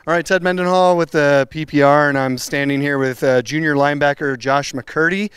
All right, Ted Mendenhall with the PPR, and I'm standing here with junior linebacker Josh McCurdy.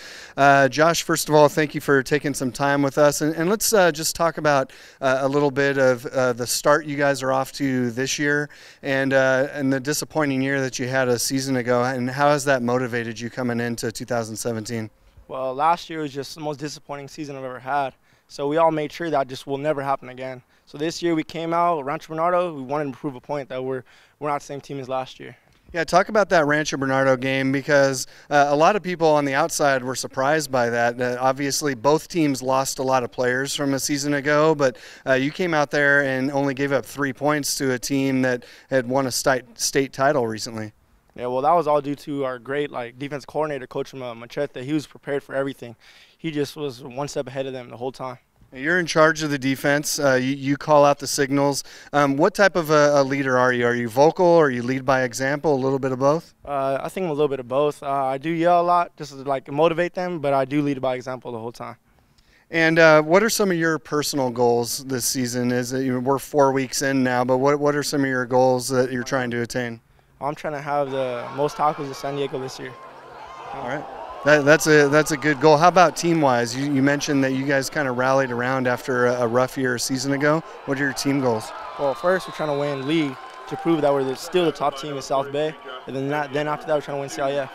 Josh, first of all, thank you for taking some time with us, and let's just talk about a little bit of the start you guys are off to this year, and the disappointing year that you had a season ago, and how has that motivated you coming into 2017? Well, last year was just the most disappointing season I've ever had. So we all made sure that just will never happen again. So this year we came out, Rancho Bernardo, we wanted to prove a point that we're not the same team as last year. Yeah, talk about that Rancho Bernardo game because a lot of people on the outside were surprised by that. Obviously, both teams lost a lot of players from a season ago, but you came out there and only gave up 3 points to a team that had won a state title recently. Yeah, well, that was all due to our great defense coordinator, Coach Machete. He was prepared for everything. He just was one step ahead of them the whole time. You're in charge of the defense. You call out the signals. What type of a leader are you? Are you vocal or you lead by example, a little bit of both? I think I'm a little bit of both. I do yell a lot just to motivate them, but I do lead by example the whole time. And what are some of your personal goals this season? We're 4 weeks in now, but what are some of your goals that you're trying to attain? I'm trying to have the most tackles in San Diego this year. All right. That's a good goal. How about team-wise? You mentioned that you guys kind of rallied around after a rough year a season ago. What are your team goals? Well, first we're trying to win league to prove that we're still the top team in South Bay, and then after that we're trying to win CIF.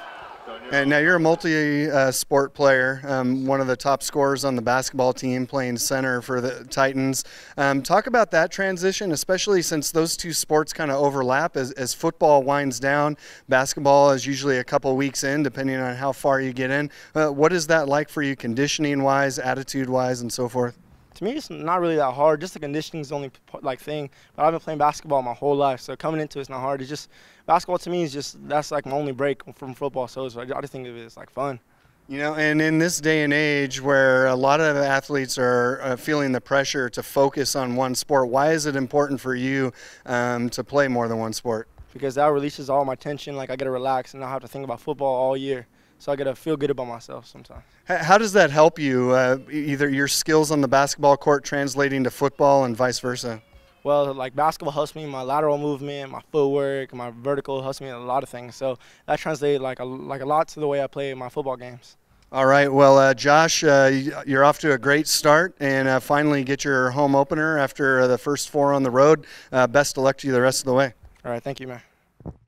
And now you're a multi-sport player, one of the top scorers on the basketball team, playing center for the Titans. Talk about that transition, especially since those two sports kind of overlap. As football winds down, basketball is usually a couple weeks in, depending on how far you get in. What is that like for you, conditioning-wise, attitude-wise, and so forth? To me, it's not really that hard. Just the conditioning is the only thing. But I've been playing basketball my whole life, so coming into it's not hard. It's just basketball to me is that's my only break from football. So I just think of it as fun. You know, and in this day and age where a lot of athletes are feeling the pressure to focus on one sport, why is it important for you to play more than one sport? Because that releases all my tension. I get to relax and not have to think about football all year. So I got to feel good about myself sometimes. How does that help you, either your skills on the basketball court translating to football and vice versa? Well, basketball helps me in my lateral movement, my footwork, my vertical helps me in a lot of things. So that translates a lot to the way I play my football games. All right. Well, Josh, you're off to a great start and finally get your home opener after the first 4 on the road. Best of luck to you the rest of the way. All right. Thank you, man.